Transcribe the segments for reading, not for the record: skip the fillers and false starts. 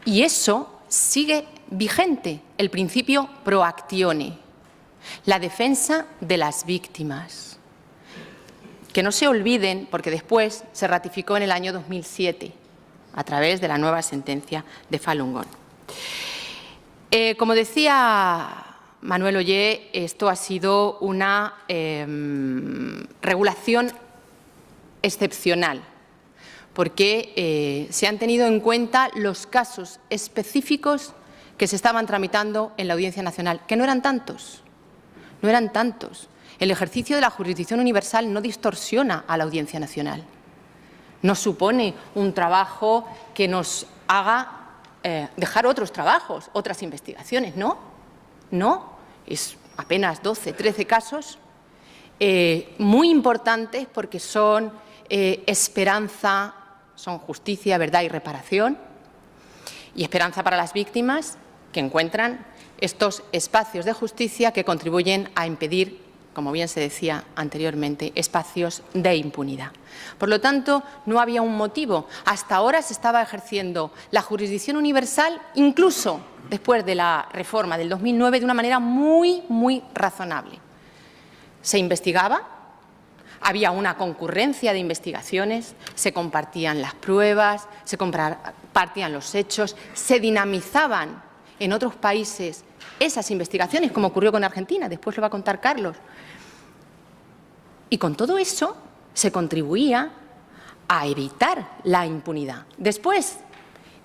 Y eso sigue vigente, el principio pro actione, la defensa de las víctimas. Que no se olviden, porque después se ratificó en el año 2007 a través de la nueva sentencia de Falun Gong. Como decía Manuel Ollé, esto ha sido una regulación excepcional, porque se han tenido en cuenta los casos específicos que se estaban tramitando en la Audiencia Nacional, que no eran tantos, no eran tantos. El ejercicio de la jurisdicción universal no distorsiona a la Audiencia Nacional, no supone un trabajo que nos haga dejar otros trabajos, otras investigaciones, no, no, es apenas 12, 13 casos muy importantes porque son esperanza, son justicia, verdad y reparación, y esperanza para las víctimas que encuentran estos espacios de justicia que contribuyen a impedir, como bien se decía anteriormente, espacios de impunidad. Por lo tanto, no había un motivo. Hasta ahora se estaba ejerciendo la jurisdicción universal, incluso después de la reforma del 2009, de una manera muy, muy razonable. Se investigaba, había una concurrencia de investigaciones, se compartían las pruebas, se compartían los hechos, se dinamizaban en otros países esas investigaciones, como ocurrió con Argentina, después lo va a contar Carlos. Y con todo eso se contribuía a evitar la impunidad. Después,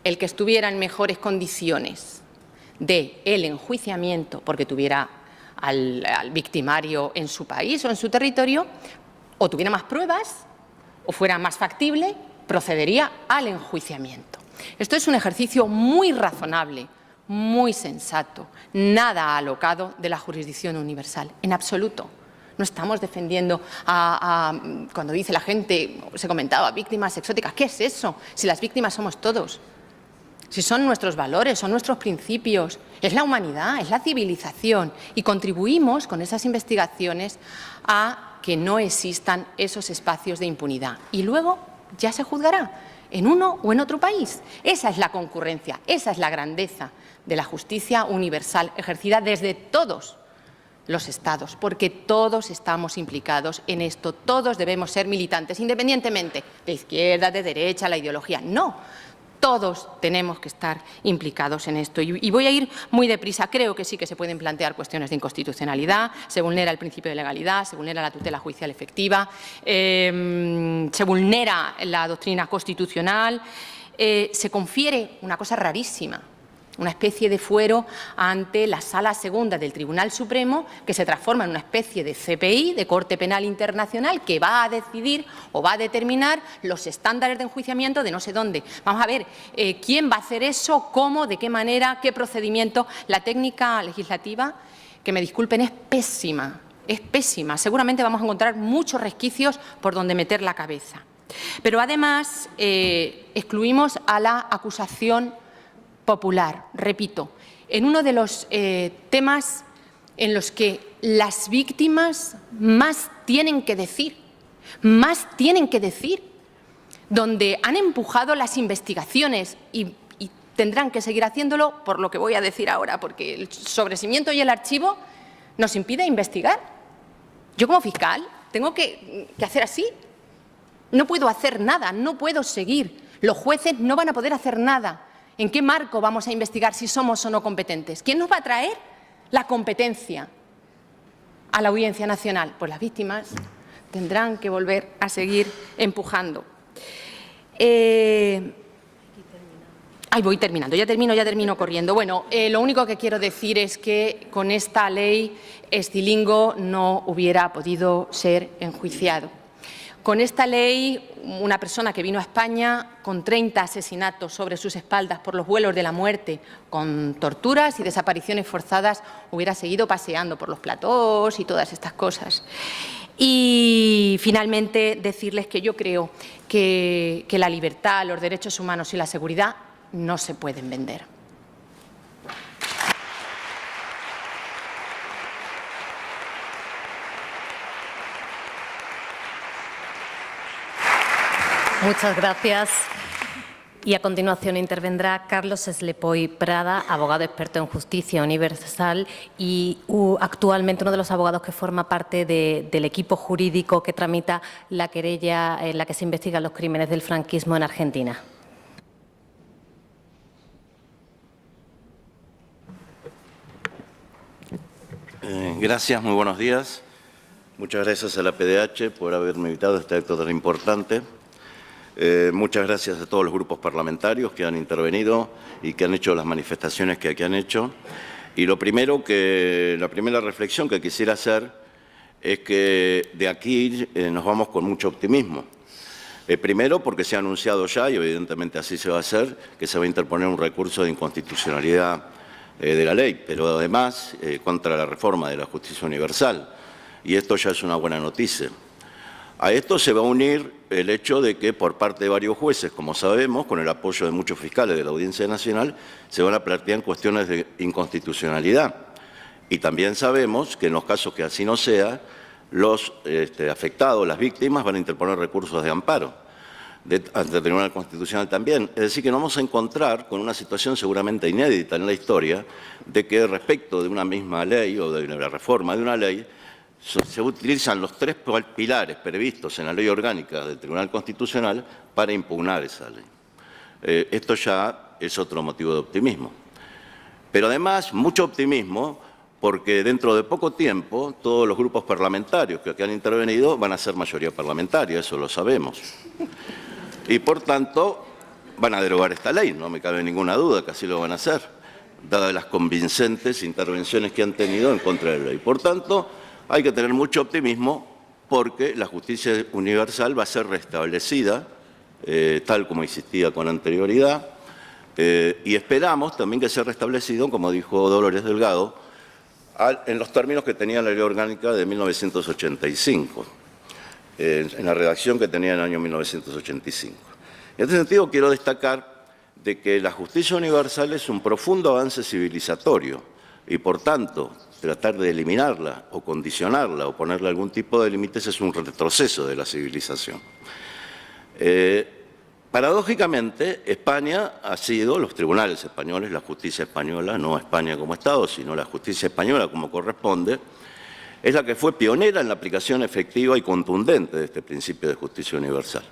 el que estuviera en mejores condiciones del enjuiciamiento, porque tuviera al victimario en su país o en su territorio, o tuviera más pruebas, o fuera más factible, procedería al enjuiciamiento. Esto es un ejercicio muy razonable, muy sensato, nada alocado de la jurisdicción universal, en absoluto. No estamos defendiendo cuando dice la gente, se comentaba, víctimas exóticas. ¿Qué es eso? Si las víctimas somos todos. Si son nuestros valores, son nuestros principios, es la humanidad, es la civilización. Y contribuimos con esas investigaciones a que no existan esos espacios de impunidad. Y luego ya se juzgará en uno o en otro país. Esa es la concurrencia, esa es la grandeza de la justicia universal ejercida desde todos los Estados, porque todos estamos implicados en esto, todos debemos ser militantes, independientemente de izquierda, de derecha, la ideología. No, todos tenemos que estar implicados en esto. Y voy a ir muy deprisa. Creo que sí que se pueden plantear cuestiones de inconstitucionalidad, se vulnera el principio de legalidad, se vulnera la tutela judicial efectiva, se vulnera la doctrina constitucional, se confiere una cosa rarísima, una especie de fuero ante la Sala Segunda del Tribunal Supremo, que se transforma en una especie de CPI, de Corte Penal Internacional, que va a decidir o va a determinar los estándares de enjuiciamiento de no sé dónde. Vamos a ver quién va a hacer eso, cómo, de qué manera, qué procedimiento. La técnica legislativa, que me disculpen, es pésima, es pésima. Seguramente vamos a encontrar muchos resquicios por donde meter la cabeza. Pero además excluimos a la acusación popular, repito, en uno de los temas en los que las víctimas más tienen que decir, donde han empujado las investigaciones y tendrán que seguir haciéndolo por lo que voy a decir ahora, porque el sobreseimiento y el archivo nos impide investigar. Yo como fiscal tengo que hacer así, no puedo hacer nada, no puedo seguir, los jueces no van a poder hacer nada. ¿En qué marco vamos a investigar si somos o no competentes? ¿Quién nos va a traer la competencia a la Audiencia Nacional? Pues las víctimas tendrán que volver a seguir empujando. Voy terminando, ya termino corriendo. Bueno, lo único que quiero decir es que con esta ley Estilingo no hubiera podido ser enjuiciado. Con esta ley, una persona que vino a España con 30 asesinatos sobre sus espaldas por los vuelos de la muerte, con torturas y desapariciones forzadas, hubiera seguido paseando por los platós y todas estas cosas. Y finalmente decirles que yo creo que la libertad, los derechos humanos y la seguridad no se pueden vender. Muchas gracias. Y a continuación intervendrá Carlos Eslepoy Prada, abogado experto en justicia universal y actualmente uno de los abogados que forma parte del equipo jurídico que tramita la querella en la que se investigan los crímenes del franquismo en Argentina. Gracias, muy buenos días. Muchas gracias a la PDH por haberme invitado a este acto tan importante. Muchas gracias a todos los grupos parlamentarios que han intervenido y que han hecho las manifestaciones que aquí han hecho. Y la primera reflexión que quisiera hacer es que de aquí nos vamos con mucho optimismo. Primero, porque se ha anunciado ya, y evidentemente así se va a hacer, que se va a interponer un recurso de inconstitucionalidad de la ley, pero además contra la reforma de la justicia universal. Y esto ya es una buena noticia. A esto se va a unir el hecho de que por parte de varios jueces, como sabemos, con el apoyo de muchos fiscales de la Audiencia Nacional, se van a plantear cuestiones de inconstitucionalidad. Y también sabemos que en los casos que así no sea, los afectados, las víctimas, van a interponer recursos de amparo ante el Tribunal Constitucional también. Es decir, que nos vamos a encontrar con una situación seguramente inédita en la historia de que respecto de una misma ley o de la reforma de una ley, se utilizan los tres pilares previstos en la ley orgánica del Tribunal Constitucional para impugnar esa ley. Esto ya es otro motivo de optimismo. Pero además, mucho optimismo, porque dentro de poco tiempo todos los grupos parlamentarios que aquí han intervenido van a ser mayoría parlamentaria, eso lo sabemos. Y por tanto, van a derogar esta ley, no me cabe ninguna duda que así lo van a hacer, dadas las convincentes intervenciones que han tenido en contra de la ley. Por tanto, hay que tener mucho optimismo porque la justicia universal va a ser restablecida tal como existía con anterioridad y esperamos también que sea restablecido, como dijo Dolores Delgado, en los términos que tenía la ley orgánica de 1985, en la redacción que tenía en el año 1985. En este sentido quiero destacar de que la justicia universal es un profundo avance civilizatorio y por tanto tratar de eliminarla o condicionarla o ponerle algún tipo de límites es un retroceso de la civilización. Paradójicamente, España ha sido, los tribunales españoles, la justicia española, no España como Estado, sino la justicia española como corresponde, es la que fue pionera en la aplicación efectiva y contundente de este principio de justicia universal,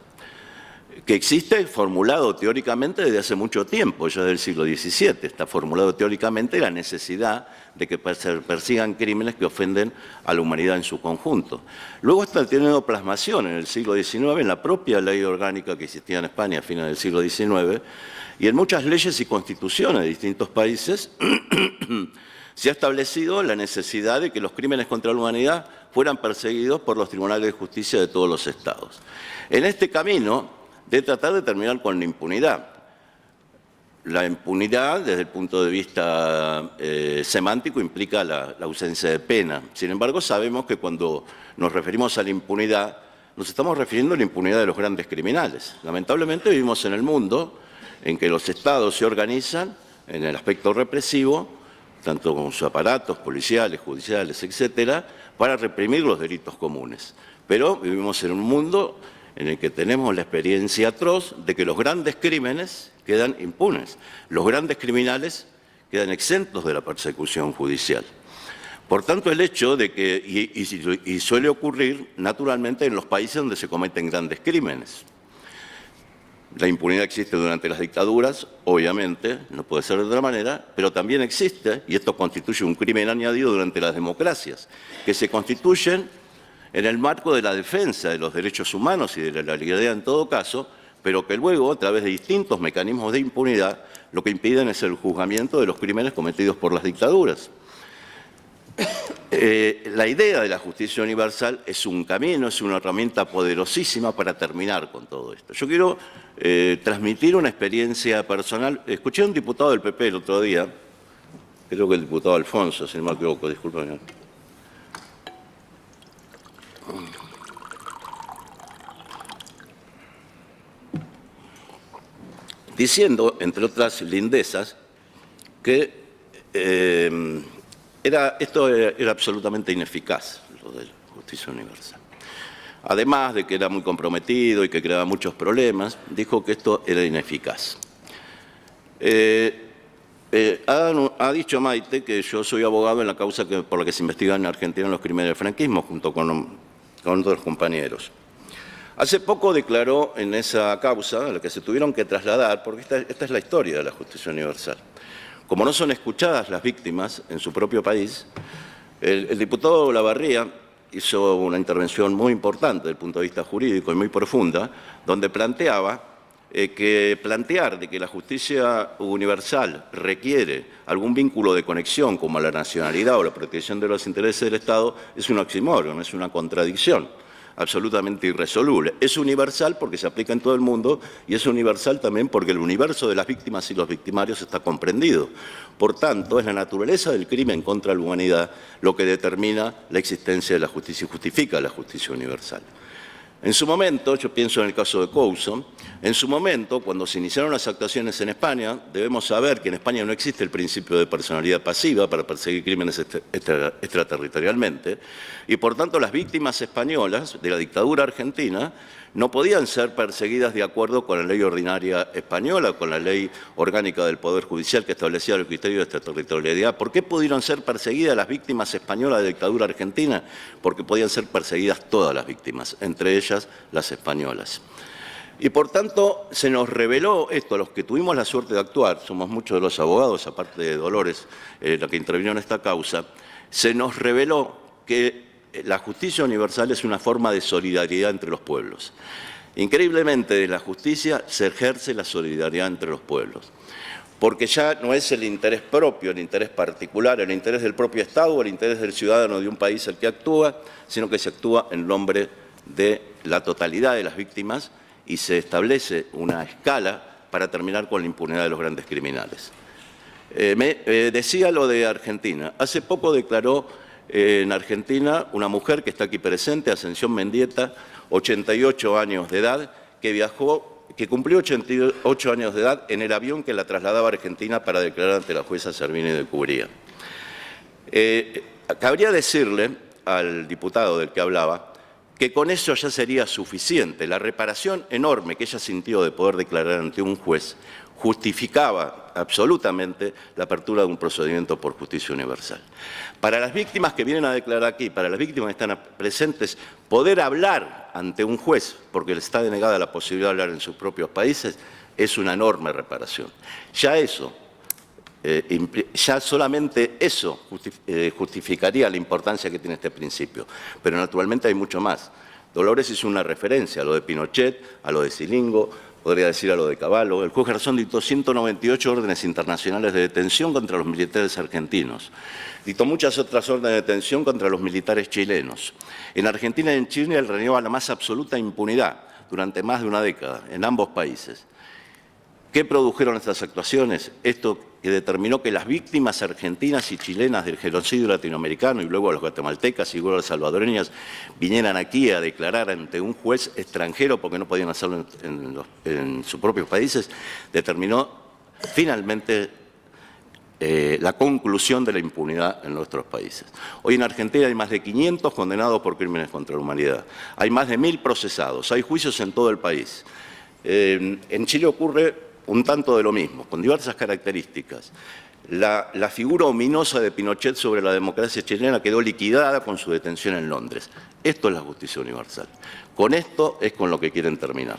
que existe formulado teóricamente desde hace mucho tiempo, ya del siglo XVII. Está formulado teóricamente la necesidad de que se persigan crímenes que ofenden a la humanidad en su conjunto. Luego está teniendo plasmación en el siglo XIX, en la propia ley orgánica que existía en España a fines del siglo XIX, y en muchas leyes y constituciones de distintos países se ha establecido la necesidad de que los crímenes contra la humanidad fueran perseguidos por los tribunales de justicia de todos los estados. En este camino de tratar de terminar con la impunidad. La impunidad, desde el punto de vista semántico, implica la ausencia de pena. Sin embargo, sabemos que cuando nos referimos a la impunidad, nos estamos refiriendo a la impunidad de los grandes criminales. Lamentablemente vivimos en el mundo en que los estados se organizan en el aspecto represivo, tanto con sus aparatos policiales, judiciales, etcétera, para reprimir los delitos comunes. Pero vivimos en un mundo en el que tenemos la experiencia atroz de que los grandes crímenes quedan impunes. Los grandes criminales quedan exentos de la persecución judicial. Por tanto, el hecho de que, y suele ocurrir naturalmente en los países donde se cometen grandes crímenes. La impunidad existe durante las dictaduras, obviamente, no puede ser de otra manera, pero también existe, y esto constituye un crimen añadido durante las democracias, que se constituyen en el marco de la defensa de los derechos humanos y de la legalidad en todo caso, pero que luego, a través de distintos mecanismos de impunidad, lo que impiden es el juzgamiento de los crímenes cometidos por las dictaduras. La idea de la justicia universal es un camino, es una herramienta poderosísima para terminar con todo esto. Yo quiero transmitir una experiencia personal. Escuché a un diputado del PP el otro día, creo que el diputado Alfonso, si no me equivoco, discúlpame. Diciendo, entre otras lindezas, que esto era absolutamente ineficaz, lo de la justicia universal. además de que era muy comprometido y que creaba muchos problemas, dijo que esto era ineficaz. Ha dicho Maite que yo soy abogado en la causa por la que se investigan en Argentina los crímenes del franquismo, junto con otros compañeros. Hace poco declaró en esa causa, a la que se tuvieron que trasladar, porque esta es la historia de la justicia universal. Como no son escuchadas las víctimas en su propio país, el diputado Olavarría hizo una intervención muy importante desde el punto de vista jurídico y muy profunda, donde planteaba plantear de que la justicia universal requiere algún vínculo de conexión, como la nacionalidad o la protección de los intereses del Estado, es un oxímoron, es una contradicción absolutamente irresoluble. Es universal porque se aplica en todo el mundo y es universal también porque el universo de las víctimas y los victimarios está comprendido. Por tanto, es la naturaleza del crimen contra la humanidad lo que determina la existencia de la justicia y justifica la justicia universal. En su momento, yo pienso en el caso de Couso, en su momento, cuando se iniciaron las actuaciones en España, debemos saber que en España no existe el principio de personalidad pasiva para perseguir crímenes extraterritorialmente, y por tanto las víctimas españolas de la dictadura argentina no podían ser perseguidas de acuerdo con la ley ordinaria española, con la ley orgánica del Poder Judicial que establecía el criterio de extraterritorialidad. ¿Por qué pudieron ser perseguidas las víctimas españolas de la dictadura argentina? Porque podían ser perseguidas todas las víctimas, entre ellas las españolas. Y por tanto se nos reveló esto, a los que tuvimos la suerte de actuar, somos muchos de los abogados, aparte de Dolores, la que intervino en esta causa, se nos reveló que la justicia universal es una forma de solidaridad entre los pueblos. Increíblemente, de la justicia se ejerce la solidaridad entre los pueblos, porque ya no es el interés propio, el interés particular, el interés del propio Estado o el interés del ciudadano de un país el que actúa, sino que se actúa en nombre de la totalidad de las víctimas y se establece una escala para terminar con la impunidad de los grandes criminales. Decía lo de Argentina. Hace poco declaró en Argentina una mujer que está aquí presente, Ascensión Mendieta, 88 años de edad, que cumplió 88 años de edad en el avión que la trasladaba a Argentina para declarar ante la jueza Servini de Cubría. Cabría decirle al diputado del que hablaba que con eso ya sería suficiente. La reparación enorme que ella sintió de poder declarar ante un juez justificaba absolutamente la apertura de un procedimiento por justicia universal. Para las víctimas que vienen a declarar aquí, para las víctimas que están presentes, poder hablar ante un juez, porque les está denegada la posibilidad de hablar en sus propios países, es una enorme reparación. Ya eso, ya solamente eso justificaría la importancia que tiene este principio. Pero naturalmente hay mucho más. Dolores hizo una referencia a lo de Pinochet, a lo de Silingo, podría decir a lo de Cavallo. El juez Garzón dictó 198 órdenes internacionales de detención contra los militares argentinos. Dictó muchas otras órdenes de detención contra los militares chilenos. En Argentina y en Chile reinaba la más absoluta impunidad durante más de una década en ambos países. ¿Qué produjeron estas actuaciones? Esto que determinó que las víctimas argentinas y chilenas del genocidio latinoamericano y luego los guatemaltecas y luego las salvadoreñas vinieran aquí a declarar ante un juez extranjero porque no podían hacerlo en sus propios países, determinó finalmente la conclusión de la impunidad en nuestros países. Hoy en Argentina hay más de 500 condenados por crímenes contra la humanidad. Hay más de 1000 procesados. Hay juicios en todo el país. En Chile ocurre un tanto de lo mismo, con diversas características. La figura ominosa de Pinochet sobre la democracia chilena quedó liquidada con su detención en Londres. Esto es la justicia universal. Con esto es con lo que quieren terminar.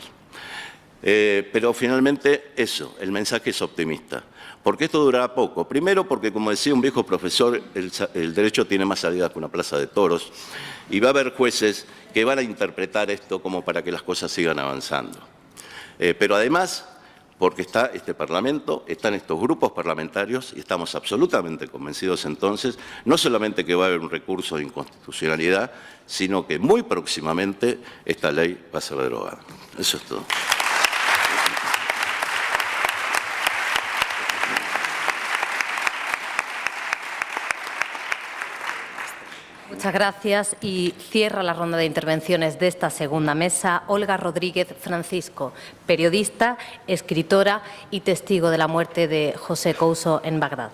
Pero finalmente eso, el mensaje es optimista. Porque esto durará poco. Primero porque, como decía un viejo profesor, el derecho tiene más salidas que una plaza de toros y va a haber jueces que van a interpretar esto como para que las cosas sigan avanzando. Pero además, porque está este Parlamento, están estos grupos parlamentarios y estamos absolutamente convencidos entonces, no solamente que va a haber un recurso de inconstitucionalidad, sino que muy próximamente esta ley va a ser derogada. Eso es todo. Muchas gracias y cierra la ronda de intervenciones de esta segunda mesa Olga Rodríguez Francisco, periodista, escritora y testigo de la muerte de José Couso en Bagdad.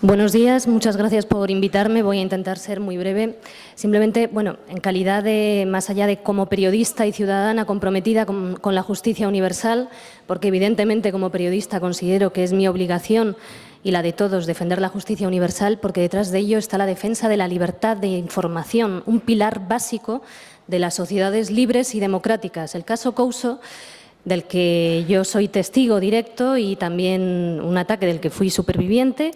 Buenos días, muchas gracias por invitarme. Voy a intentar ser muy breve. Simplemente, bueno, en calidad de, más allá de como periodista y ciudadana comprometida con la justicia universal, porque evidentemente como periodista considero que es mi obligación y la de todos defender la justicia universal, porque detrás de ello está la defensa de la libertad de información, un pilar básico de las sociedades libres y democráticas. El caso Couso, del que yo soy testigo directo y también un ataque del que fui superviviente,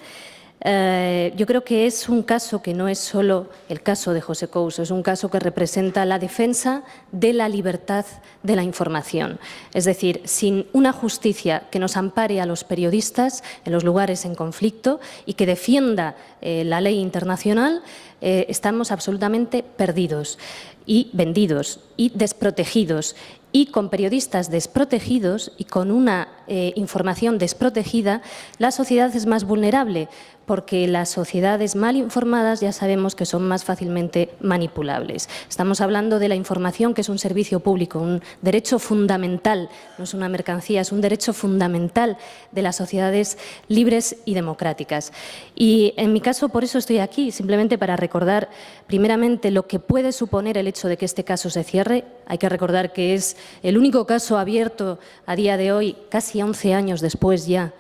yo creo que es un caso que no es solo el caso de José Couso, es un caso que representa la defensa de la libertad de la información. Es decir, sin una justicia que nos ampare a los periodistas en los lugares en conflicto y que defienda la ley internacional, estamos absolutamente perdidos y vendidos y desprotegidos. Y con periodistas desprotegidos y con una información desprotegida, la sociedad es más vulnerable, porque las sociedades mal informadas ya sabemos que son más fácilmente manipulables. Estamos hablando de la información, que es un servicio público, un derecho fundamental, no es una mercancía, es un derecho fundamental de las sociedades libres y democráticas. Y en mi caso, por eso estoy aquí, simplemente para recordar primeramente lo que puede suponer el hecho de que este caso se cierre. Hay que recordar que es el único caso abierto a día de hoy, casi 11 años después ya,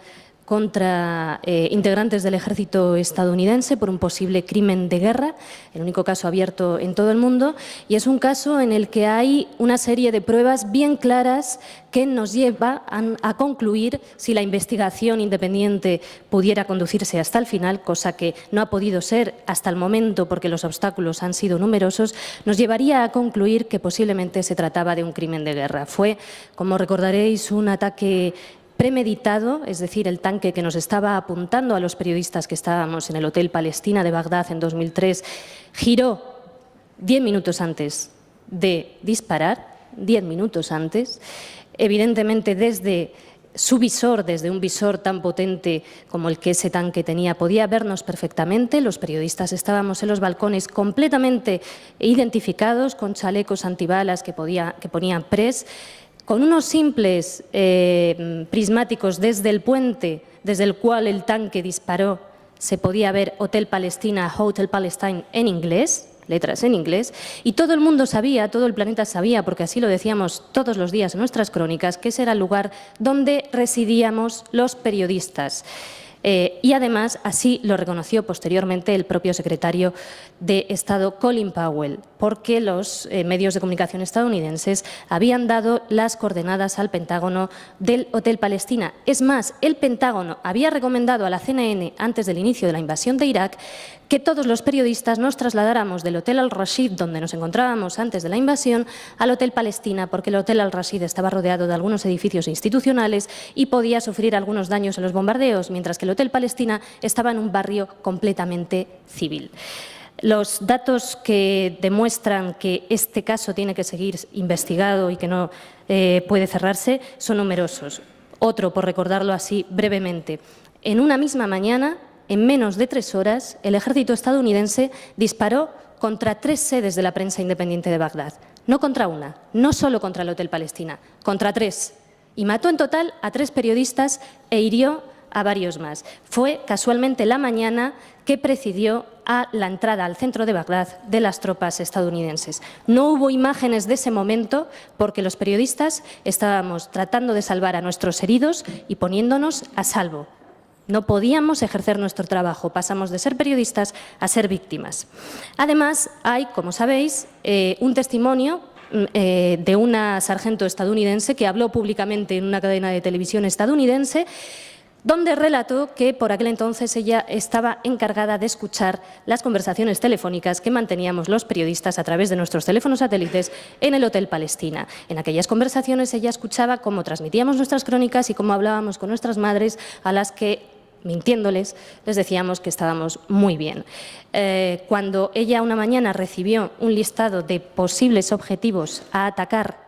contra integrantes del ejército estadounidense por un posible crimen de guerra, el único caso abierto en todo el mundo, y es un caso en el que hay una serie de pruebas bien claras que nos lleva a concluir si la investigación independiente pudiera conducirse hasta el final, cosa que no ha podido ser hasta el momento porque los obstáculos han sido numerosos, nos llevaría a concluir que posiblemente se trataba de un crimen de guerra. Fue, como recordaréis, un ataque premeditado, es decir, el tanque que nos estaba apuntando a los periodistas que estábamos en el Hotel Palestina de Bagdad en 2003, giró 10 minutos antes de disparar, 10 minutos antes, evidentemente desde su visor, desde un visor tan potente como el que ese tanque tenía, podía vernos perfectamente. Los periodistas estábamos en los balcones completamente identificados, con chalecos antibalas que ponían press, con unos simples prismáticos desde el puente desde el cual el tanque disparó, se podía ver Hotel Palestina, Hotel Palestine en inglés, letras en inglés, y todo el mundo sabía, todo el planeta sabía, porque así lo decíamos todos los días en nuestras crónicas, que ese era el lugar donde residíamos los periodistas. Y además así lo reconoció posteriormente el propio secretario de Estado Colin Powell, porque los medios de comunicación estadounidenses habían dado las coordenadas al Pentágono del Hotel Palestina. Es más, el Pentágono había recomendado a la CNN antes del inicio de la invasión de Irak que todos los periodistas nos trasladáramos del Hotel Al-Rashid, donde nos encontrábamos antes de la invasión, al Hotel Palestina, porque el Hotel Al-Rashid estaba rodeado de algunos edificios institucionales y podía sufrir algunos daños en los bombardeos, mientras que el Hotel Palestina estaba en un barrio completamente civil. Los datos que demuestran que este caso tiene que seguir investigado y que no puede cerrarse son numerosos. Otro, por recordarlo así brevemente, en una misma mañana, en menos de 3 horas, el ejército estadounidense disparó contra 3 sedes de la prensa independiente de Bagdad. No contra una, no solo contra el Hotel Palestina, contra 3. Y mató en total a 3 periodistas e hirió a varios más. Fue casualmente la mañana que precedió a la entrada al centro de Bagdad de las tropas estadounidenses. No hubo imágenes de ese momento porque los periodistas estábamos tratando de salvar a nuestros heridos y poniéndonos a salvo. No podíamos ejercer nuestro trabajo, pasamos de ser periodistas a ser víctimas. Además, hay, como sabéis, un testimonio de una sargento estadounidense que habló públicamente en una cadena de televisión estadounidense, donde relató que por aquel entonces ella estaba encargada de escuchar las conversaciones telefónicas que manteníamos los periodistas a través de nuestros teléfonos satélites en el Hotel Palestina. En aquellas conversaciones ella escuchaba cómo transmitíamos nuestras crónicas y cómo hablábamos con nuestras madres, a las que, mintiéndoles, les decíamos que estábamos muy bien. Cuando ella una mañana recibió un listado de posibles objetivos a atacar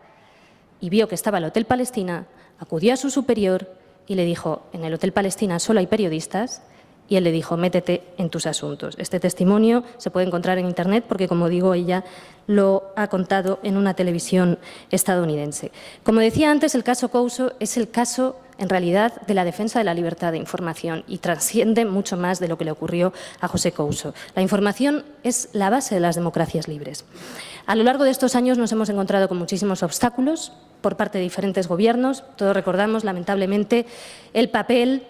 y vio que estaba el Hotel Palestina, acudió a su superior y le dijo: en el Hotel Palestina solo hay periodistas, y él le dijo: métete en tus asuntos. Este testimonio se puede encontrar en Internet porque, como digo, ella lo ha contado en una televisión estadounidense. Como decía antes, el caso Couso es el caso en realidad, de la defensa de la libertad de información y trasciende mucho más de lo que le ocurrió a José Couso. La información es la base de las democracias libres. A lo largo de estos años nos hemos encontrado con muchísimos obstáculos por parte de diferentes gobiernos. Todos recordamos, lamentablemente, el papel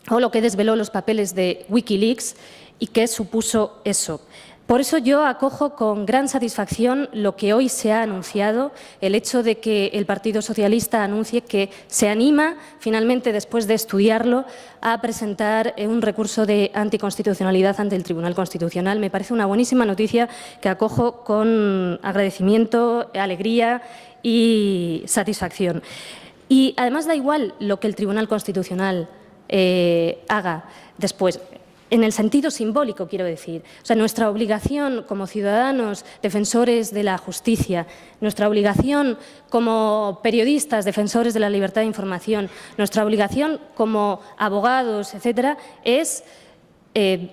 o lo que desveló los papeles de Wikileaks y qué supuso eso. Por eso yo acojo con gran satisfacción lo que hoy se ha anunciado, el hecho de que el Partido Socialista anuncie que se anima, finalmente, después de estudiarlo, a presentar un recurso de anticonstitucionalidad ante el Tribunal Constitucional. Me parece una buenísima noticia que acojo con agradecimiento, alegría y satisfacción. Y además da igual lo que el Tribunal Constitucional haga después. En el sentido simbólico, quiero decir. O sea, nuestra obligación como ciudadanos, defensores de la justicia, nuestra obligación como periodistas, defensores de la libertad de información, nuestra obligación como abogados, etcétera, es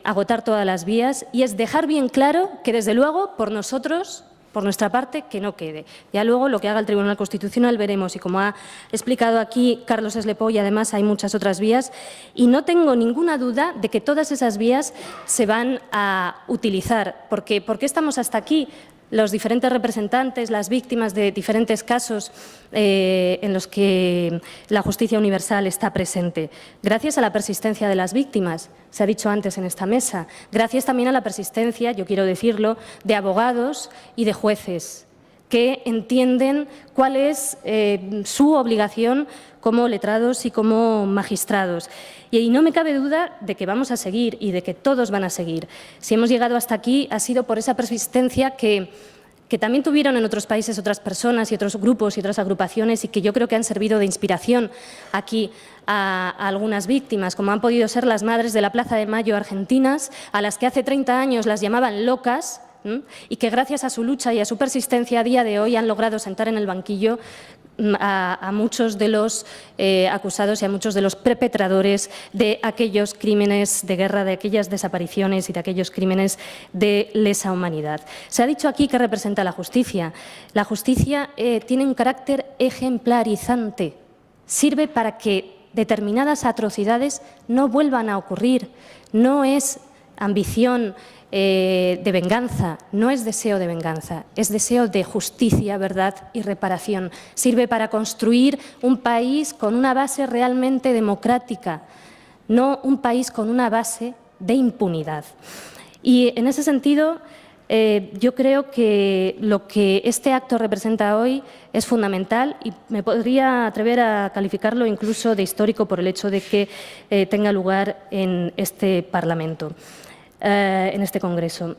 agotar todas las vías y es dejar bien claro que, desde luego, por nosotros, por nuestra parte, que no quede. Ya luego lo que haga el Tribunal Constitucional veremos, y como ha explicado aquí Carlos Eslepoy, además hay muchas otras vías, y no tengo ninguna duda de que todas esas vías se van a utilizar. ¿Por qué estamos hasta aquí? Los diferentes representantes, las víctimas de diferentes casos en los que la justicia universal está presente. Gracias a la persistencia de las víctimas, se ha dicho antes en esta mesa. Gracias también a la persistencia, yo quiero decirlo, de abogados y de jueces que entienden cuál es su obligación como letrados y como magistrados. Y no me cabe duda de que vamos a seguir y de que todos van a seguir. Si hemos llegado hasta aquí ha sido por esa persistencia que también tuvieron en otros países otras personas y otros grupos y otras agrupaciones y que yo creo que han servido de inspiración aquí a algunas víctimas, como han podido ser las madres de la Plaza de Mayo argentinas, a las que hace 30 años las llamaban locas, y que gracias a su lucha y a su persistencia a día de hoy han logrado sentar en el banquillo a muchos de los acusados y a muchos de los perpetradores de aquellos crímenes de guerra, de aquellas desapariciones y de aquellos crímenes de lesa humanidad. Se ha dicho aquí que representa la justicia. La justicia tiene un carácter ejemplarizante. Sirve para que determinadas atrocidades no vuelvan a ocurrir. No es ambición de venganza, no es deseo de venganza, es deseo de justicia, verdad y reparación. Sirve para construir un país con una base realmente democrática, no un país con una base de impunidad. Y en ese sentido, yo creo que lo que este acto representa hoy es fundamental y me podría atrever a calificarlo incluso de histórico por el hecho de que tenga lugar en este Parlamento. En este Congreso.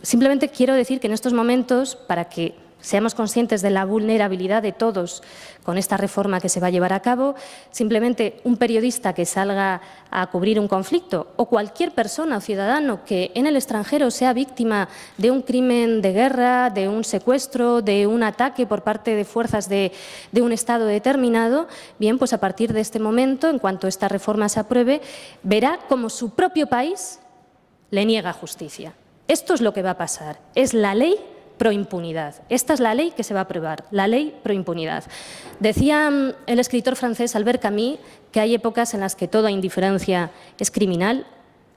Simplemente quiero decir que en estos momentos, para que seamos conscientes de la vulnerabilidad de todos con esta reforma que se va a llevar a cabo, simplemente un periodista que salga a cubrir un conflicto o cualquier persona o ciudadano que en el extranjero sea víctima de un crimen de guerra, de un secuestro, de un ataque por parte de fuerzas de un Estado determinado, bien, pues a partir de este momento, en cuanto esta reforma se apruebe, verá cómo su propio país le niega justicia. Esto es lo que va a pasar. Es la ley proimpunidad. Esta es la ley que se va a aprobar, la ley proimpunidad. Decía el escritor francés Albert Camus que hay épocas en las que toda indiferencia es criminal.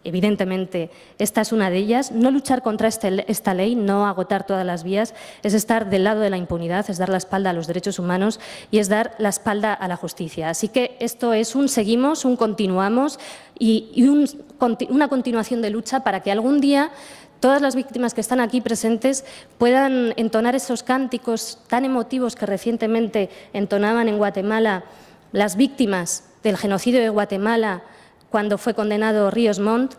Evidentemente, esta es una de ellas. No luchar contra esta ley, no agotar todas las vías, es estar del lado de la impunidad, es dar la espalda a los derechos humanos y es dar la espalda a la justicia. Así que esto es un seguimos, un continuamos y una continuación de lucha para que algún día todas las víctimas que están aquí presentes puedan entonar esos cánticos tan emotivos que recientemente entonaban en Guatemala las víctimas del genocidio de Guatemala cuando fue condenado Ríos Montt,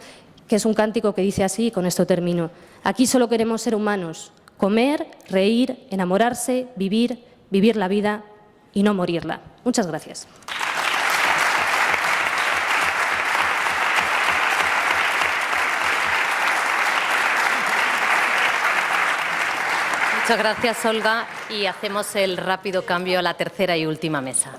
que es un cántico que dice así, y con esto termino: aquí solo queremos ser humanos, comer, reír, enamorarse, vivir la vida y no morirla. Muchas gracias. Muchas gracias, Olga, y hacemos el rápido cambio a la tercera y última mesa.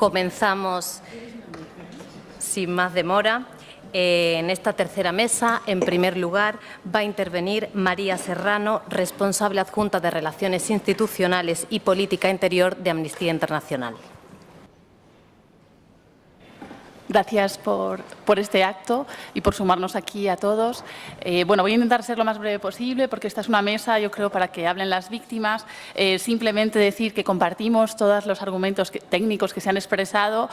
comenzamos sin más demora. En esta tercera mesa, en primer lugar, va a intervenir María Serrano, responsable adjunta de Relaciones Institucionales y Política Interior de Amnistía Internacional. Gracias por este acto y por sumarnos aquí a todos. Bueno, voy a intentar ser lo más breve posible porque esta es una mesa, yo creo, para que hablen las víctimas. Simplemente decir que compartimos todos los argumentos técnicos que se han expresado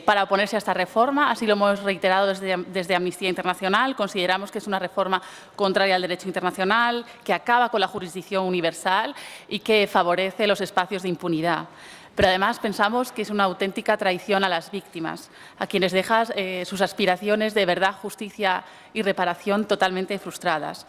para oponerse a esta reforma. Así lo hemos reiterado desde Amnistía Internacional. Consideramos que es una reforma contraria al derecho internacional, que acaba con la jurisdicción universal y que favorece los espacios de impunidad. Pero además pensamos que es una auténtica traición a las víctimas, a quienes deja sus aspiraciones de verdad, justicia y reparación totalmente frustradas.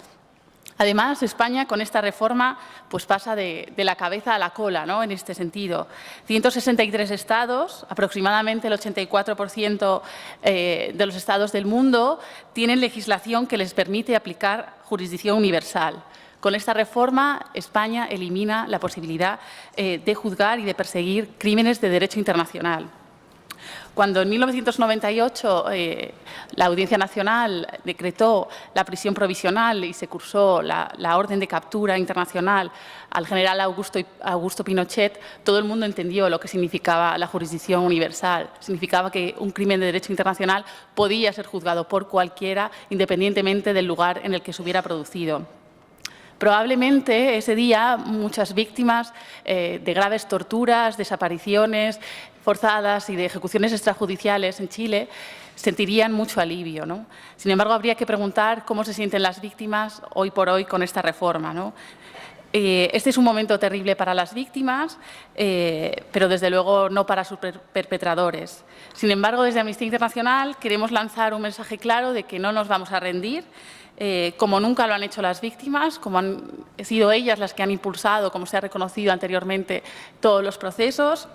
Además, España con esta reforma pues pasa de la cabeza a la cola, ¿no? En este sentido. 163 estados, aproximadamente el 84% de los estados del mundo, tienen legislación que les permite aplicar jurisdicción universal. Con esta reforma, España elimina la posibilidad de juzgar y de perseguir crímenes de derecho internacional. Cuando en 1998 la Audiencia Nacional decretó la prisión provisional y se cursó la orden de captura internacional al general Augusto Pinochet, todo el mundo entendió lo que significaba la jurisdicción universal. Significaba que un crimen de derecho internacional podía ser juzgado por cualquiera, independientemente del lugar en el que se hubiera producido. Probablemente ese día muchas víctimas de graves torturas, desapariciones forzadas y de ejecuciones extrajudiciales en Chile sentirían mucho alivio, ¿no? Sin embargo, habría que preguntar cómo se sienten las víctimas hoy por hoy con esta reforma, ¿no? Este es un momento terrible para las víctimas, pero desde luego no para sus perpetradores. Sin embargo, desde Amnistía Internacional queremos lanzar un mensaje claro de que no nos vamos a rendir, como nunca lo han hecho las víctimas, como han sido ellas las que han impulsado, como se ha reconocido anteriormente, todos los procesos,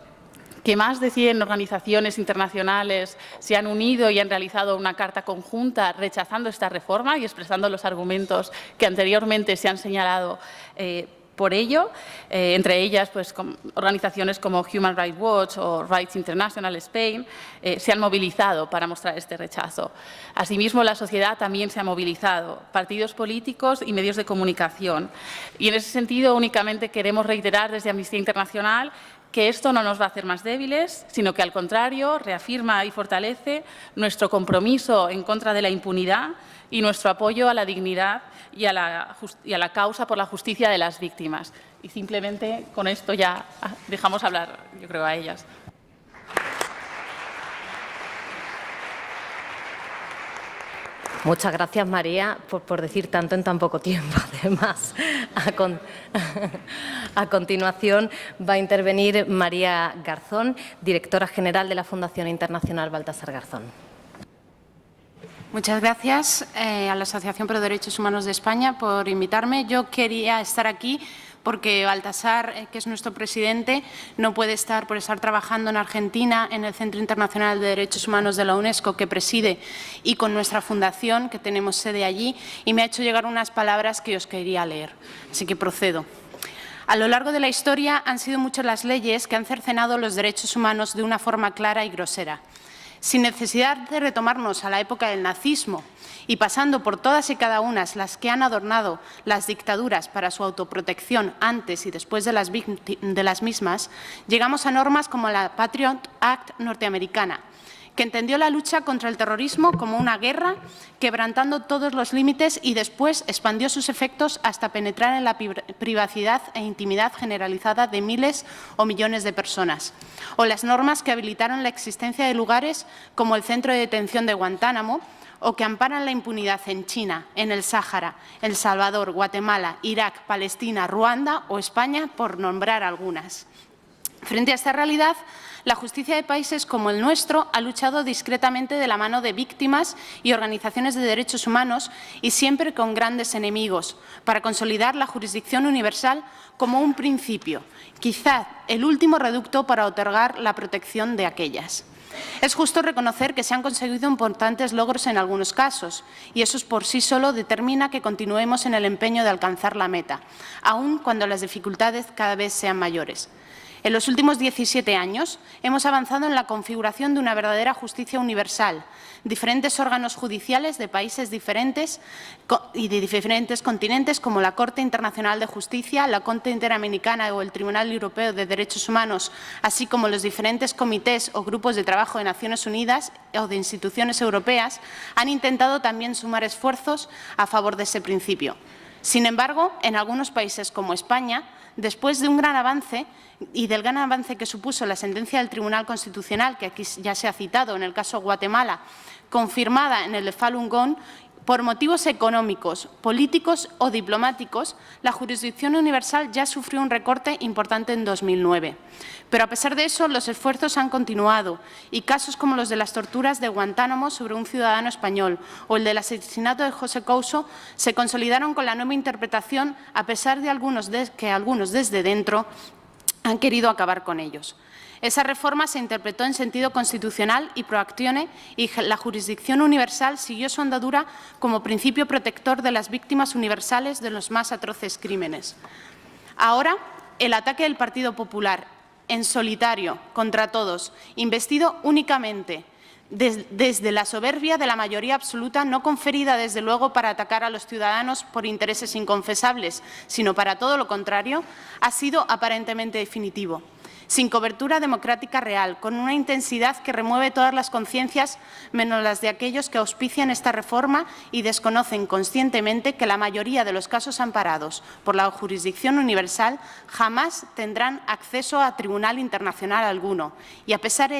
que más de 100 organizaciones internacionales se han unido y han realizado una carta conjunta rechazando esta reforma y expresando los argumentos que anteriormente se han señalado por ello, entre ellas pues, organizaciones como Human Rights Watch o Rights International Spain se han movilizado para mostrar este rechazo. Asimismo, la sociedad también se ha movilizado, partidos políticos y medios de comunicación. Y en ese sentido, únicamente queremos reiterar desde Amnistía Internacional que esto no nos va a hacer más débiles, sino que, al contrario, reafirma y fortalece nuestro compromiso en contra de la impunidad y nuestro apoyo a la dignidad y a la causa por la justicia de las víctimas. Y simplemente con esto ya dejamos hablar, yo creo, a ellas. Muchas gracias, María, por decir tanto en tan poco tiempo. Además, a continuación va a intervenir María Garzón, directora general de la Fundación Internacional Baltasar Garzón. Muchas gracias a la Asociación Pro Derechos Humanos de España por invitarme. Yo quería estar aquí porque Baltasar, que es nuestro presidente, no puede estar por estar trabajando en Argentina, en el Centro Internacional de Derechos Humanos de la UNESCO, que preside, y con nuestra fundación, que tenemos sede allí, y me ha hecho llegar unas palabras que os quería leer. Así que procedo. A lo largo de la historia han sido muchas las leyes que han cercenado los derechos humanos de una forma clara y grosera. Sin necesidad de retomarnos a la época del nazismo y pasando por todas y cada una las que han adornado las dictaduras para su autoprotección antes y después de las mismas, llegamos a normas como la Patriot Act norteamericana, que entendió la lucha contra el terrorismo como una guerra, quebrantando todos los límites y después expandió sus efectos hasta penetrar en la privacidad e intimidad generalizada de miles o millones de personas. O las normas que habilitaron la existencia de lugares como el Centro de Detención de Guantánamo, o que amparan la impunidad en China, en el Sáhara, El Salvador, Guatemala, Irak, Palestina, Ruanda o España, por nombrar algunas. Frente a esta realidad, la justicia de países como el nuestro ha luchado discretamente de la mano de víctimas y organizaciones de derechos humanos y siempre con grandes enemigos, para consolidar la jurisdicción universal como un principio, quizá el último reducto para otorgar la protección de aquellas. Es justo reconocer que se han conseguido importantes logros en algunos casos, y eso por sí solo determina que continuemos en el empeño de alcanzar la meta, aun cuando las dificultades cada vez sean mayores. En los últimos 17 años hemos avanzado en la configuración de una verdadera justicia universal. Diferentes órganos judiciales de países diferentes y de diferentes continentes, como la Corte Internacional de Justicia, la Corte Interamericana o el Tribunal Europeo de Derechos Humanos, así como los diferentes comités o grupos de trabajo de Naciones Unidas o de instituciones europeas, han intentado también sumar esfuerzos a favor de ese principio. Sin embargo, en algunos países como España, después de un gran avance y del gran avance que supuso la sentencia del Tribunal Constitucional, que aquí ya se ha citado en el caso Guatemala, confirmada en el de Falun Gong, por motivos económicos, políticos o diplomáticos, la jurisdicción universal ya sufrió un recorte importante en 2009. Pero a pesar de eso, los esfuerzos han continuado y casos como los de las torturas de Guantánamo sobre un ciudadano español o el del asesinato de José Couso se consolidaron con la nueva interpretación, a pesar de que algunos desde dentro han querido acabar con ellos. Esa reforma se interpretó en sentido constitucional y pro actione y la jurisdicción universal siguió su andadura como principio protector de las víctimas universales de los más atroces crímenes. Ahora, el ataque del Partido Popular en solitario contra todos, investido únicamente desde la soberbia de la mayoría absoluta, no conferida desde luego para atacar a los ciudadanos por intereses inconfesables, sino para todo lo contrario, ha sido aparentemente definitivo. Sin cobertura democrática real, con una intensidad que remueve todas las conciencias menos las de aquellos que auspician esta reforma y desconocen conscientemente que la mayoría de los casos amparados por la jurisdicción universal jamás tendrán acceso a tribunal internacional alguno. Y a pesar de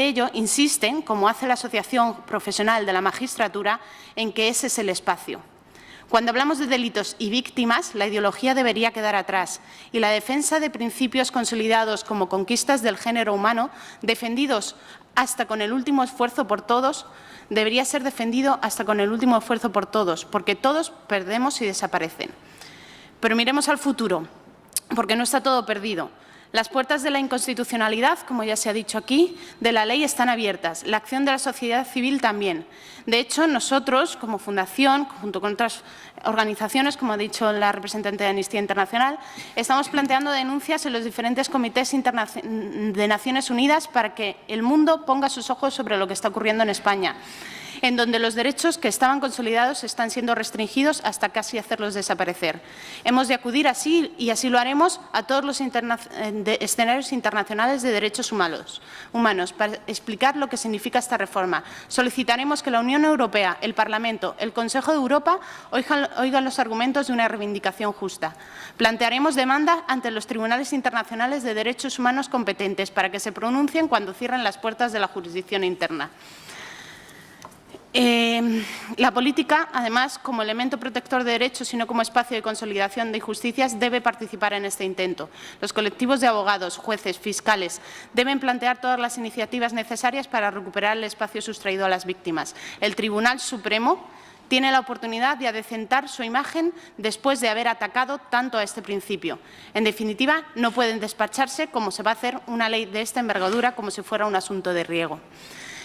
ello, insisten, como hace la Asociación Profesional de la Magistratura, en que ese es el espacio. Cuando hablamos de delitos y víctimas, la ideología debería quedar atrás y la defensa de principios consolidados como conquistas del género humano, defendidos hasta con el último esfuerzo por todos, debería ser defendido hasta con el último esfuerzo por todos, porque todos perdemos y desaparecen. Pero miremos al futuro, porque no está todo perdido. Las puertas de la inconstitucionalidad, como ya se ha dicho aquí, de la ley están abiertas. La acción de la sociedad civil también. De hecho, nosotros, como Fundación, junto con otras organizaciones, como ha dicho la representante de Amnistía Internacional, estamos planteando denuncias en los diferentes comités de Naciones Unidas para que el mundo ponga sus ojos sobre lo que está ocurriendo en España, en donde los derechos que estaban consolidados están siendo restringidos hasta casi hacerlos desaparecer. Hemos de acudir así, y así lo haremos, a todos los escenarios internacionales de derechos humanos para explicar lo que significa esta reforma. Solicitaremos que la Unión Europea, el Parlamento, el Consejo de Europa oigan los argumentos de una reivindicación justa. Plantearemos demanda ante los tribunales internacionales de derechos humanos competentes para que se pronuncien cuando cierren las puertas de la jurisdicción interna. La política, además, como elemento protector de derechos y no como espacio de consolidación de injusticias, debe participar en este intento. Los colectivos de abogados, jueces, fiscales deben plantear todas las iniciativas necesarias para recuperar el espacio sustraído a las víctimas. El Tribunal Supremo tiene la oportunidad de adecentar su imagen después de haber atacado tanto a este principio. En definitiva, no pueden despacharse como se va a hacer una ley de esta envergadura como si fuera un asunto de riego.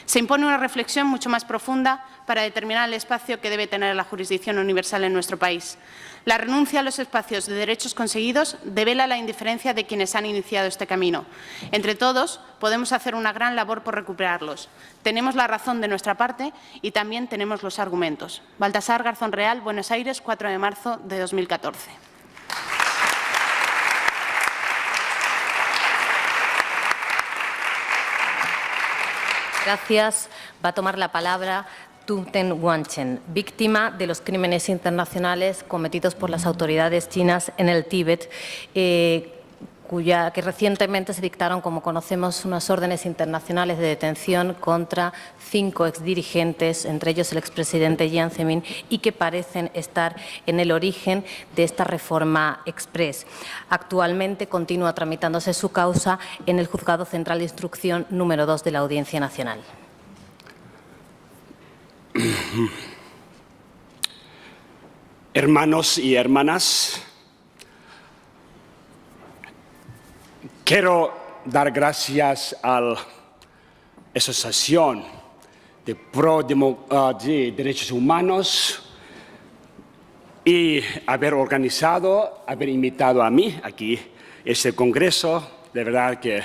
Se impone una reflexión mucho más profunda para determinar el espacio que debe tener la jurisdicción universal en nuestro país. La renuncia a los espacios de derechos conseguidos devela la indiferencia de quienes han iniciado este camino. Entre todos podemos hacer una gran labor por recuperarlos. Tenemos la razón de nuestra parte y también tenemos los argumentos. Baltasar Garzón Real, Buenos Aires, 4 de marzo de 2014. Gracias. Va a tomar la palabra Tu Ten Wanchen, víctima de los crímenes internacionales cometidos por las autoridades chinas en el Tíbet, que recientemente se dictaron, como conocemos, unas órdenes internacionales de detención contra 5 exdirigentes, entre ellos el expresidente Jiang Zemin, y que parecen estar en el origen de esta reforma express. Actualmente continúa tramitándose su causa en el Juzgado Central de Instrucción número 2 de la Audiencia Nacional. Hermanos y hermanas, quiero dar gracias a la Asociación de de Derechos Humanos y haber invitado a mí aquí este congreso de verdad que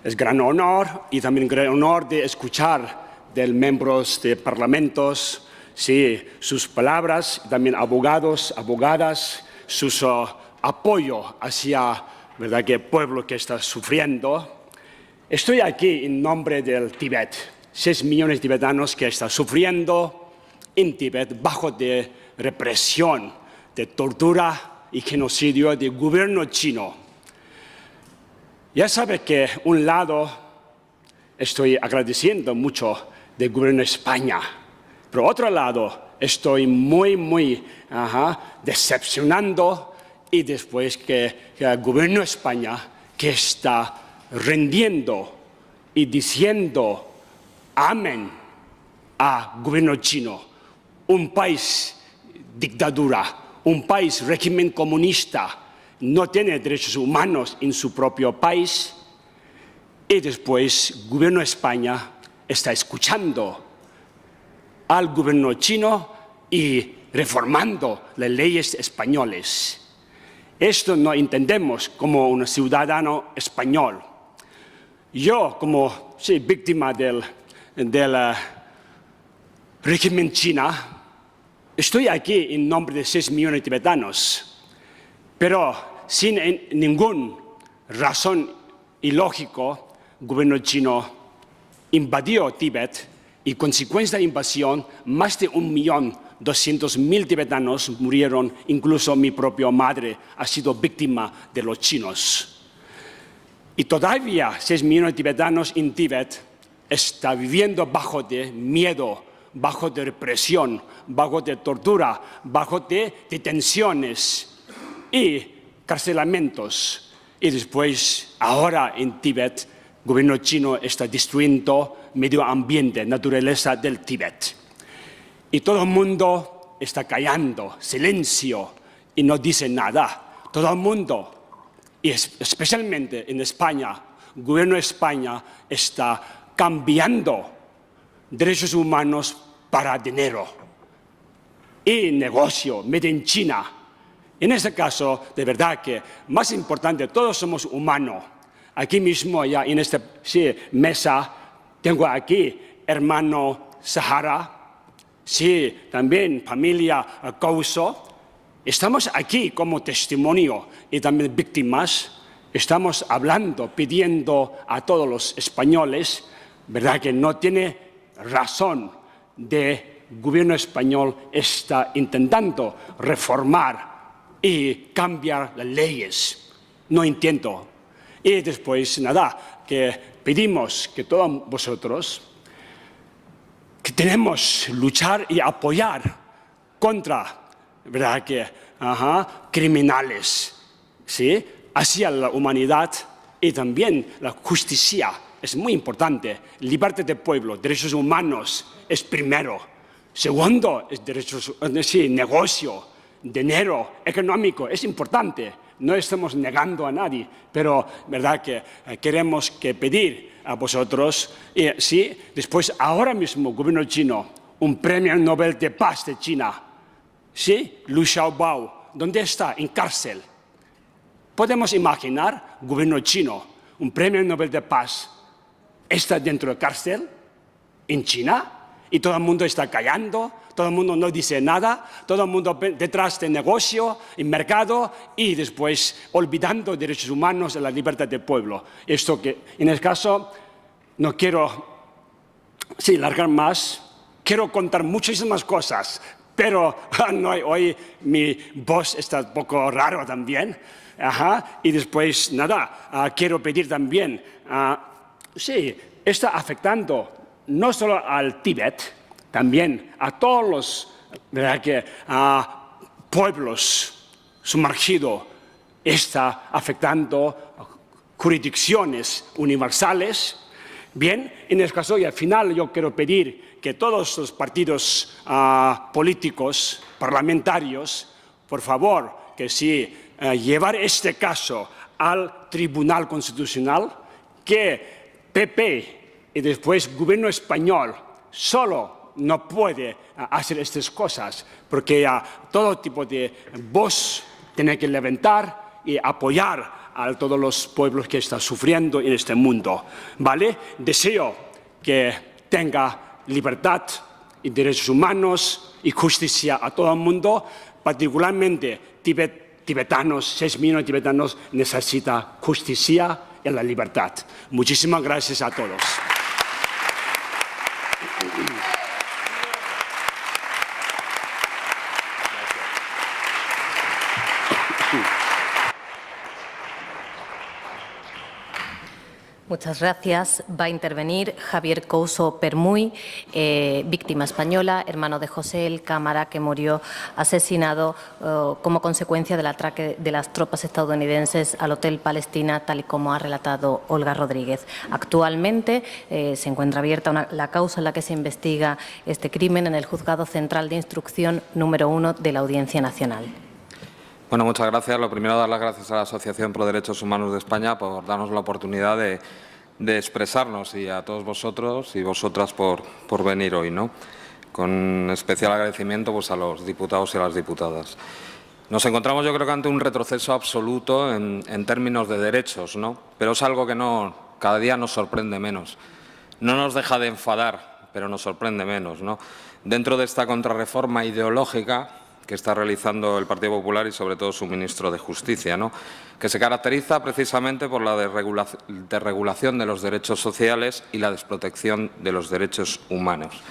es gran honor y también gran honor de escuchar de miembros de parlamentos, sí, sus palabras, también abogados, abogadas, sus apoyo hacia, verdad, que el pueblo que está sufriendo. Estoy aquí en nombre del Tíbet, 6 millones de tibetanos que están sufriendo en Tíbet bajo de represión, de tortura y genocidio del gobierno chino. Ya sabe que un lado estoy agradeciendo mucho del gobierno de España, pero otro lado estoy muy decepcionando y después que el gobierno de España que está rendiendo y diciendo amén al gobierno chino, un país dictadura, un país régimen comunista, no tiene derechos humanos en su propio país, y después el gobierno de España está escuchando al gobierno chino y reformando las leyes españolas. Esto no entendemos como un ciudadano español. Yo, como víctima del régimen chino, estoy aquí en nombre de 6 millones de tibetanos, pero sin ninguna razón ilógica, el gobierno chino invadió Tíbet y, consecuencia de la invasión, más de 1.200.000 tibetanos murieron, incluso mi propia madre ha sido víctima de los chinos. Y todavía 6 millones de tibetanos en Tíbet están viviendo bajo de miedo, bajo de represión, bajo de tortura, bajo de detenciones y carcelamientos. Y después, ahora en Tíbet, el gobierno chino está destruyendo medio ambiente, naturaleza del Tíbet. Y todo el mundo está callando, silencio, y no dice nada. Todo el mundo, y especialmente en España, el gobierno de España está cambiando derechos humanos para dinero y negocio, made in China. En este caso, de verdad que más importante, todos somos humanos. Aquí mismo, ya en esta mesa, tengo aquí hermano Sahara, también familia Couso. Estamos aquí como testimonio y también víctimas. Estamos hablando, pidiendo a todos los españoles, verdad que no tiene razón de gobierno español está intentando reformar y cambiar las leyes. No entiendo. Y después, nada, que pedimos que todos vosotros que tenemos que luchar y apoyar contra, ¿verdad?, que criminales, ¿sí?, hacia la humanidad y también la justicia. Es muy importante. Libertad del pueblo, derechos humanos es primero. Segundo, es derechos, negocio, dinero, económico, es importante. No estamos negando a nadie, pero verdad que queremos que pedir a vosotros, después ahora mismo el gobierno chino, un premio Nobel de Paz de China, Liu Xiaobo, ¿dónde está? En cárcel. Podemos imaginar, el gobierno chino, un premio Nobel de Paz, está dentro de cárcel en China y todo el mundo está callando, todo el mundo no dice nada, todo el mundo detrás de negocio, en mercado y después olvidando derechos humanos y la libertad del pueblo. Esto que en el caso no quiero largar más, quiero contar muchísimas cosas, pero hoy mi voz está un poco raro también. Y después, nada, quiero pedir también, está afectando no solo al Tíbet, también a todos los pueblos sumergidos, está afectando jurisdicciones universales. Bien, en el caso y al final yo quiero pedir que todos los partidos políticos, parlamentarios, por favor, que llevar este caso al Tribunal Constitucional, que PP y después Gobierno español solo no puede hacer estas cosas, porque todo tipo de voz tiene que levantar y apoyar a todos los pueblos que están sufriendo en este mundo, ¿vale? Deseo que tenga libertad y derechos humanos y justicia a todo el mundo, particularmente tibetanos, 6 millones de tibetanos necesitan justicia y la libertad. Muchísimas gracias a todos. Muchas gracias. Va a intervenir Javier Couso Permuy, víctima española, hermano de José El Cámara, que murió asesinado como consecuencia del ataque de las tropas estadounidenses al Hotel Palestina, tal y como ha relatado Olga Rodríguez. Actualmente se encuentra abierta la causa en la que se investiga este crimen en el Juzgado Central de Instrucción número 1 de la Audiencia Nacional. Bueno, muchas gracias. Lo primero, dar las gracias a la Asociación Pro Derechos Humanos de España por darnos la oportunidad de expresarnos, y a todos vosotros y vosotras por venir hoy, ¿no? Con especial agradecimiento pues, a los diputados y a las diputadas. Nos encontramos, yo creo, que ante un retroceso absoluto en términos de derechos, ¿no? Pero es algo que cada día nos sorprende menos. No nos deja de enfadar, pero nos sorprende menos, ¿no? Dentro de esta contrarreforma ideológica que está realizando el Partido Popular y, sobre todo, su ministro de Justicia, ¿no? Que se caracteriza precisamente por la desregulación de los derechos sociales y la desprotección de los derechos humanos.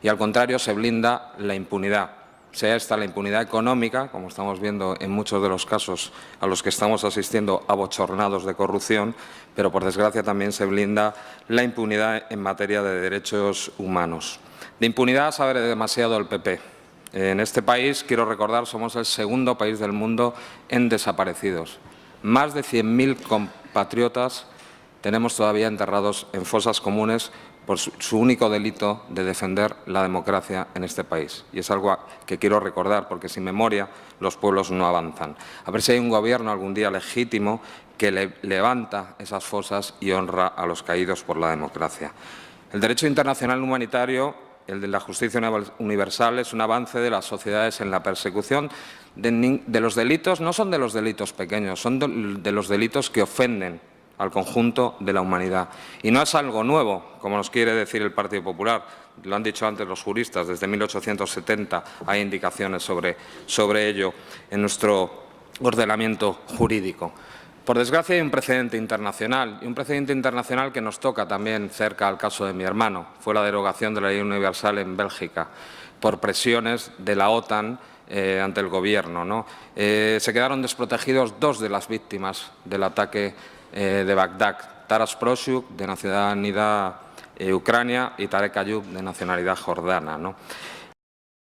Y, al contrario, se blinda la impunidad, sea esta la impunidad económica, como estamos viendo en muchos de los casos a los que estamos asistiendo abochornados de corrupción, pero, por desgracia, también se blinda la impunidad en materia de derechos humanos. De impunidad sabe demasiado el PP. En este país, quiero recordar, somos el segundo país del mundo en desaparecidos. Más de 100.000 compatriotas tenemos todavía enterrados en fosas comunes por su único delito de defender la democracia en este país. Y es algo que quiero recordar, porque sin memoria los pueblos no avanzan. A ver si hay un gobierno algún día legítimo que levanta esas fosas y honra a los caídos por la democracia. El derecho internacional humanitario, el de la justicia universal, es un avance de las sociedades en la persecución de los delitos. No son de los delitos pequeños, son de los delitos que ofenden al conjunto de la humanidad. Y no es algo nuevo, como nos quiere decir el Partido Popular. Lo han dicho antes los juristas, desde 1870 hay indicaciones sobre ello en nuestro ordenamiento jurídico. Por desgracia, hay un precedente internacional, y un precedente internacional que nos toca también cerca al caso de mi hermano. Fue la derogación de la ley universal en Bélgica por presiones de la OTAN ante el Gobierno, ¿no? Se quedaron desprotegidos 2 de las víctimas del ataque de Bagdad, Taras Prosyuk, de nacionalidad ucrania, y Tarek Ayub, de nacionalidad jordana, ¿no?